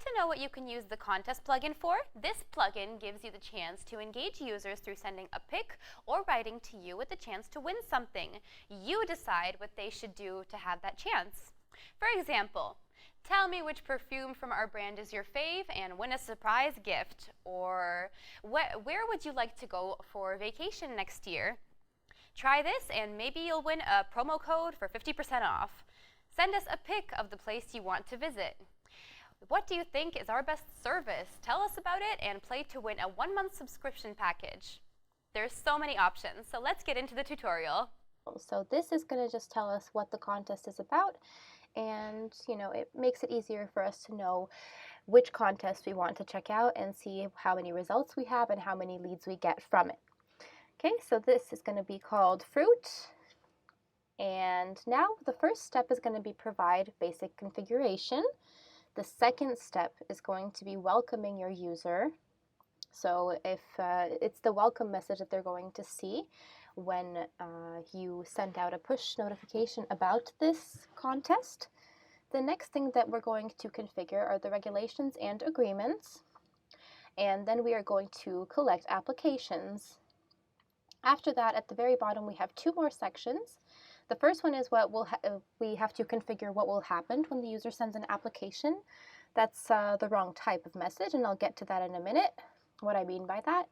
to know what you can use the contest plugin for? This plugin gives you the chance to engage users through sending a pic or writing to you with the chance to win something. You decide what they should do to have that chance. For example, tell me which perfume from our brand is your fave and win a surprise gift. Or where would you like to go for vacation next year? Try this and maybe you'll win a promo code for 50% off. Send us a pic of the place you want to visit. What do you think is our best service? Tell us about it and play to win a 1-month subscription package. There's so many options, so let's get into the tutorial. So this is going to just tell us what the contest is about, and it makes it easier for us to know which contest we want to check out and see how many results we have and how many leads we get from it. Okay, so this is going to be called Fruit. And now the first step is going to be provide basic configuration. The second step is going to be welcoming your user. So if it's the welcome message that they're going to see when you send out a push notification about this contest. The next thing that we're going to configure are the regulations and agreements. And then we are going to collect applications. After that, at the very bottom, we have 2 more sections. The first one is what we have to configure what will happen when the user sends an application. That's the wrong type of message, and I'll get to that in a minute, what I mean by that.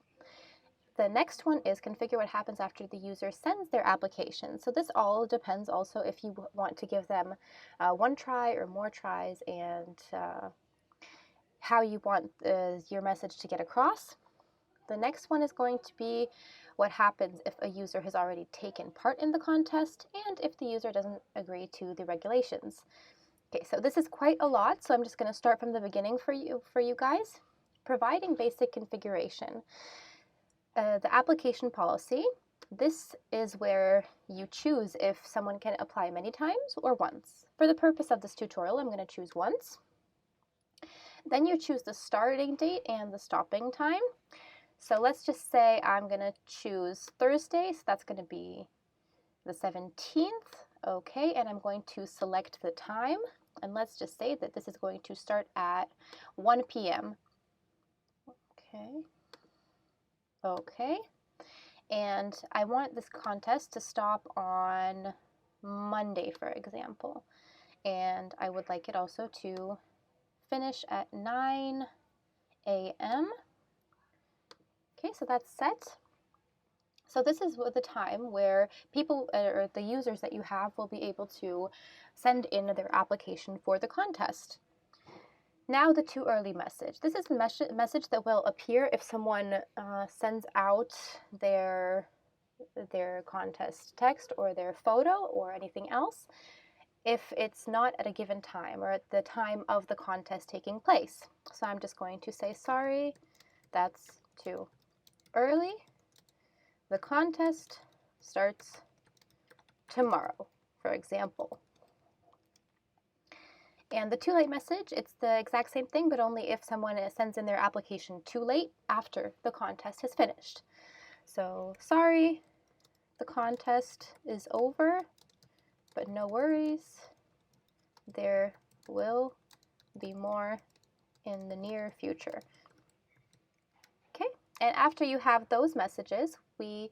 The next one is configure what happens after the user sends their application. So this all depends also if you want to give them 1 try or more tries, and how you want your message to get across. The next one is going to be what happens if a user has already taken part in the contest and if the user doesn't agree to the regulations. Okay, so this is quite a lot, so I'm just going to start from the beginning for you guys. Providing basic configuration. The application policy, this is where you choose if someone can apply many times or once. For the purpose of this tutorial, I'm going to choose once. Then you choose the starting date and the stopping time. So let's just say I'm going to choose Thursday, so that's going to be the 17th. Okay, and I'm going to select the time, and let's just say that this is going to start at 1 p.m. Okay, and I want this contest to stop on Monday, for example, and I would like it also to finish at 9 a.m. Okay, so that's set. So this is the time where people, or the users that you have, will be able to send in their application for the contest. Now the too early message. This is the message that will appear if someone sends out their contest text or their photo or anything else if it's not at a given time or at the time of the contest taking place. So I'm just going to say, sorry, that's too early. The contest starts tomorrow, for example. And the too late message, it's the exact same thing, but only if someone sends in their application too late after the contest has finished. So, sorry, the contest is over, but no worries. There will be more in the near future. Okay, and after you have those messages, we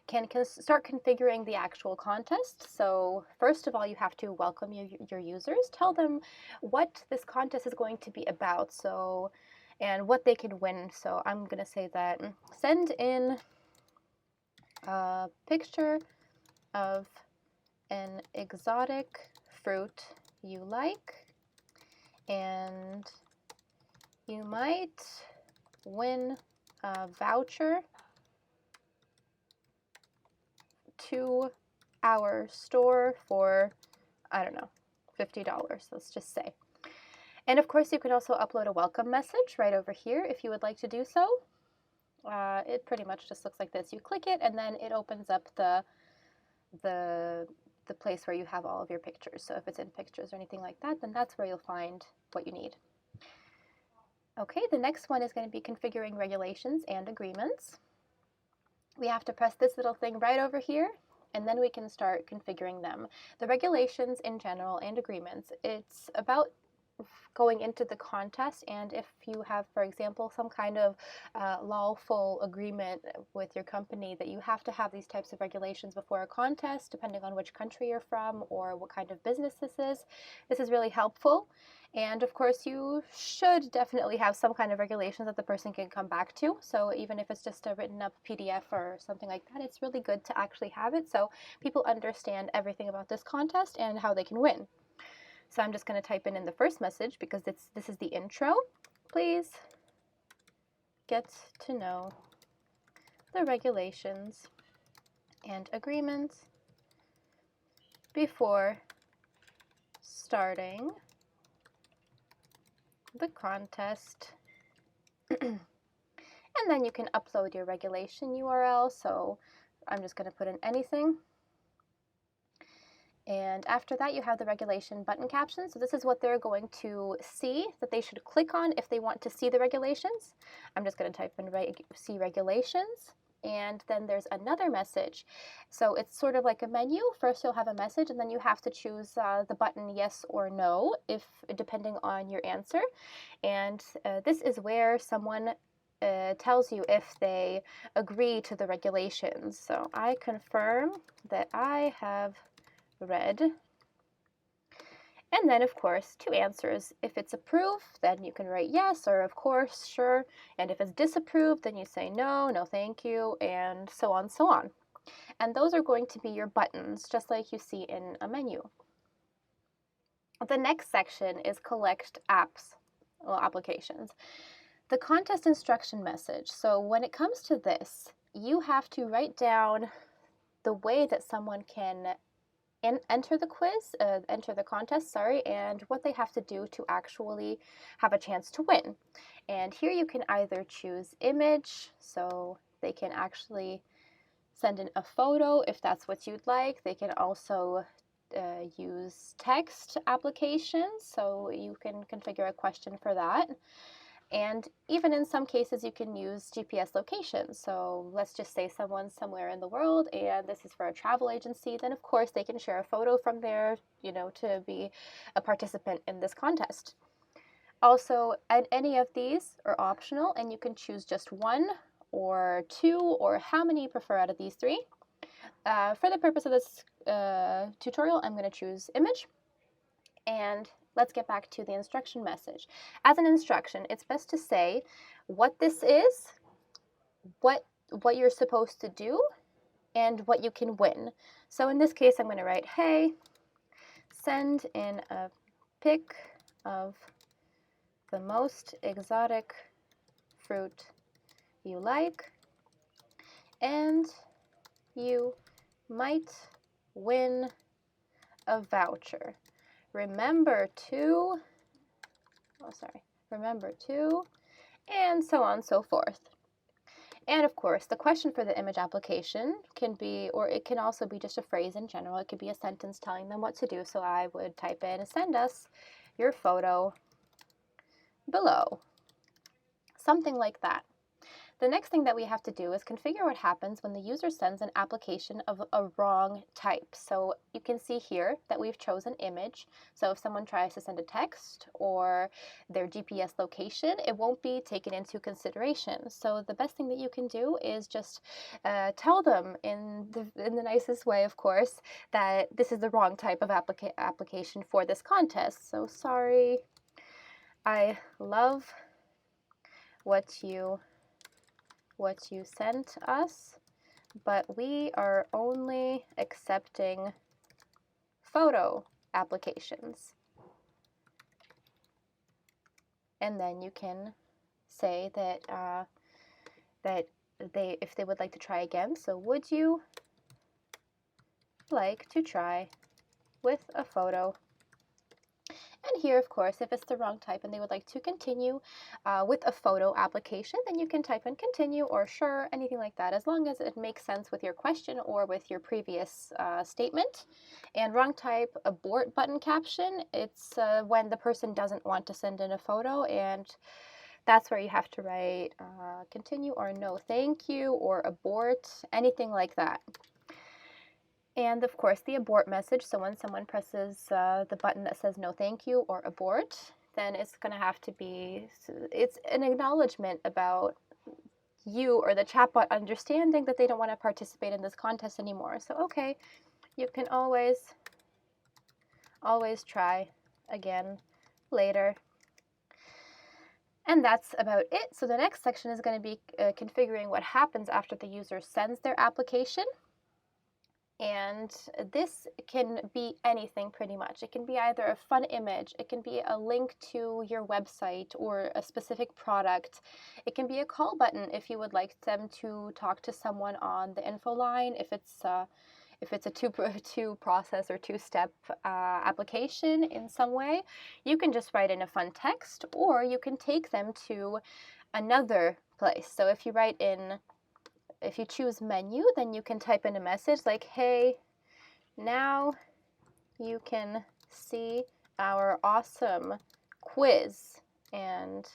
can start configuring the actual contest. So first of all, you have to welcome your users, tell them what this contest is going to be about, and what they can win. So I'm going to say that send in a picture of an exotic fruit you like, and you might win a voucher to our store for, I don't know, $50, let's just say. And of course, you can also upload a welcome message right over here if you would like to do so. It pretty much just looks like this. You click it, and then it opens up the place where you have all of your pictures. So if it's in pictures or anything like that, then that's where you'll find what you need. Okay, the next one is going to be configuring regulations and agreements. We have to press this little thing right over here, and then we can start configuring them. The regulations in general and agreements, it's about going into the contest, and if you have, for example, some kind of lawful agreement with your company that you have to have these types of regulations before a contest, depending on which country you're from or what kind of business this is really helpful. And of course, you should definitely have some kind of regulations that the person can come back to. So even if it's just a written up PDF or something like that, it's really good to actually have it so people understand everything about this contest and how they can win. So I'm just going to type in the first message because this is the intro. Please get to know the regulations and agreements before starting the contest. And then you can upload your regulation URL. So I'm just going to put in anything. And after that, you have the regulation button caption. So this is what they're going to see that they should click on if they want to see the regulations. I'm just going to type in see regulations. And then there's another message. So it's sort of like a menu. First you'll have a message, and then you have to choose the button yes or no, depending on your answer. And this is where someone tells you if they agree to the regulations. So I confirm that I have read. And then, of course, two answers. If it's approved, then you can write yes or of course, sure. And if it's disapproved, then you say no, no thank you, and so on, so on. And those are going to be your buttons, just like you see in a menu. The next section is collect applications. The contest instruction message. So when it comes to this, you have to write down the way that someone can enter the quiz, enter the contest, and what they have to do to actually have a chance to win. And here you can either choose image, so they can actually send in a photo if that's what you'd like. They can also use text applications, so you can configure a question for that. And even in some cases, you can use GPS location. So let's just say someone's somewhere in the world and this is for a travel agency, then of course they can share a photo from there, to be a participant in this contest. Also, any of these are optional, and you can choose just one or two or how many you prefer out of these three. For the purpose of this tutorial, I'm going to choose image. And let's get back to the instruction message. As an instruction, it's best to say what this is, what you're supposed to do, and what you can win. So in this case, I'm going to write, hey, send in a pic of the most exotic fruit you like, and you might win a voucher. Remember to, and so on and so forth. And of course, the question for the image application can be, or it can also be just a phrase in general. It could be a sentence telling them what to do. So I would type in, send us your photo below. Something like that. The next thing that we have to do is configure what happens when the user sends an application of a wrong type. So you can see here that we've chosen image. So if someone tries to send a text or their GPS location, it won't be taken into consideration. So the best thing that you can do is just tell them in the nicest way, of course, that this is the wrong type of application for this contest. So sorry, I love what you sent us, but we are only accepting photo applications. And then you can say that if they would like to try again. So would you like to try with a photo? And here, of course, if it's the wrong type and they would like to continue with a photo application, then you can type in continue or sure, anything like that, as long as it makes sense with your question or with your previous statement. And wrong type, abort button caption, it's when the person doesn't want to send in a photo, and that's where you have to write continue or no thank you or abort, anything like that. And of course the abort message, so when someone presses the button that says no thank you or abort, then it's going to have to be, it's an acknowledgement about you or the chatbot understanding that they don't want to participate in this contest anymore. So, okay, you can always try again later. And that's about it. So the next section is going to be configuring what happens after the user sends their application. And this can be anything pretty much. It can be either a fun image, it can be a link to your website or a specific product. It can be a call button if you would like them to talk to someone on the info line, if it's a two process or two-step application in some way. You can just write in a fun text, or you can take them to another place. So if you choose menu, then you can type in a message like, hey, now you can see our awesome quiz and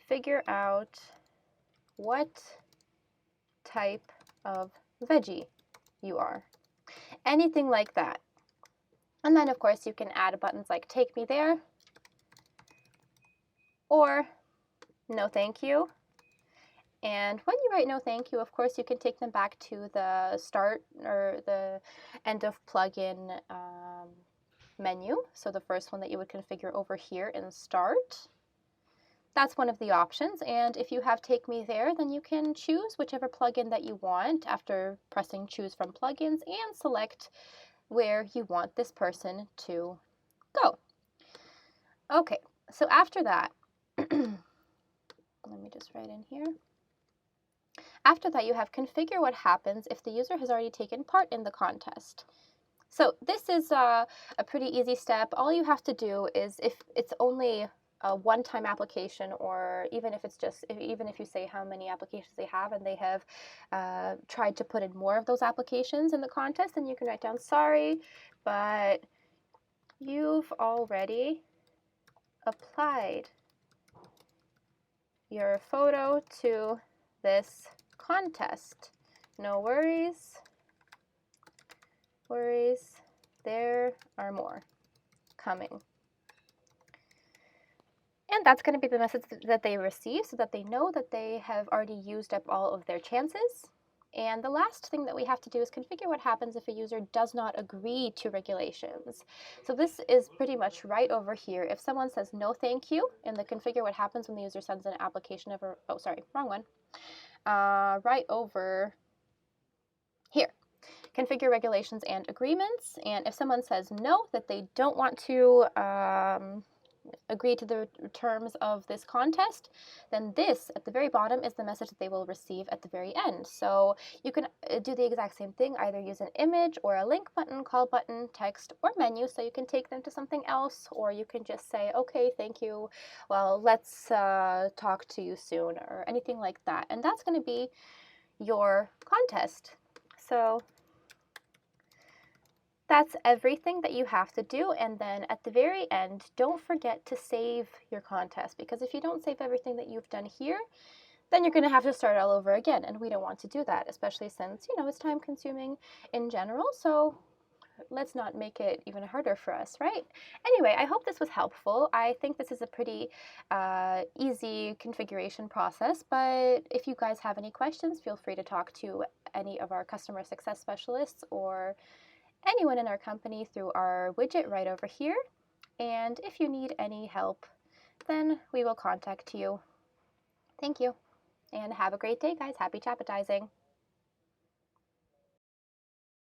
figure out what type of veggie you are. Anything like that. And then, of course, you can add buttons like take me there or no thank you. And when you write no thank you, of course, you can take them back to the start or the end of plugin menu. So the first one that you would configure over here in start. That's one of the options. And if you have take me there, then you can choose whichever plugin that you want after pressing choose from plugins and select where you want this person to go. Okay, so after that, let me just write in here. After that, you have configure what happens if the user has already taken part in the contest. So this is a pretty easy step. All you have to do is, if it's only a one-time application, or even if it's just, even if you say how many applications they have and they have tried to put in more of those applications in the contest, then you can write down, sorry, but you've already applied your photo to this contest. No worries. There are more coming. And that's going to be the message that they receive, so that they know that they have already used up all of their chances. And the last thing that we have to do is configure what happens if a user does not agree to regulations. So this is pretty much right over here. If someone says no thank you in the configure what happens when the user sends an application over, oh sorry, wrong one. Right over here. Configure regulations and agreements. And if someone says no, that they don't want to agree to the terms of this contest, then this at the very bottom is the message that they will receive at the very end. So you can do the exact same thing, either use an image or a link button, call button, text, or menu, so you can take them to something else, or you can just say, okay, thank you, well, let's talk to you soon, or anything like that. And that's going to be your contest. So that's everything that you have to do. And then at the very end, don't forget to save your contest, because if you don't save everything that you've done here, then you're going to have to start all over again. And we don't want to do that, especially since, you know, it's time consuming in general. So let's not make it even harder for us, right? Anyway, I hope this was helpful. I think this is a pretty easy configuration process, but if you guys have any questions, feel free to talk to any of our customer success specialists or anyone in our company through our widget right over here. And if you need any help, then we will contact you. Thank you, and have a great day, guys. Happy Chapatizing.